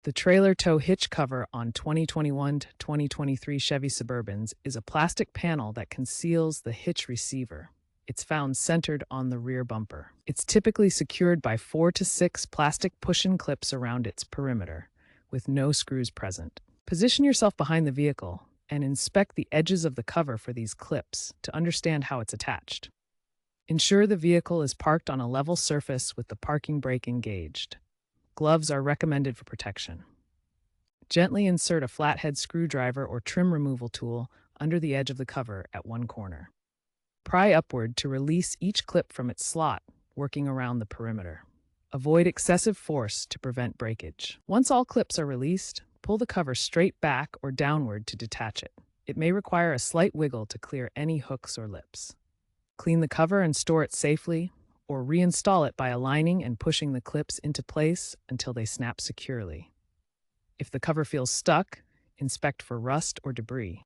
The trailer tow hitch cover on 2021 to 2023 Chevy Suburbans is a plastic panel that conceals the hitch receiver. It's found centered on the rear bumper. It's typically secured by 4 to 6 plastic push-in clips around its perimeter, with no screws present. Position yourself behind the vehicle and inspect the edges of the cover for these clips to understand how it's attached. Ensure the vehicle is parked on a level surface with the parking brake engaged. Gloves are recommended for protection. Gently insert a flathead screwdriver or trim removal tool under the edge of the cover at one corner. Pry upward to release each clip from its slot, working around the perimeter. Avoid excessive force to prevent breakage. Once all clips are released, pull the cover straight back or downward to detach it. It may require a slight wiggle to clear any hooks or lips. Clean the cover and store it safely, or reinstall it by aligning and pushing the clips into place until they snap securely. If the cover feels stuck, inspect for rust or debris.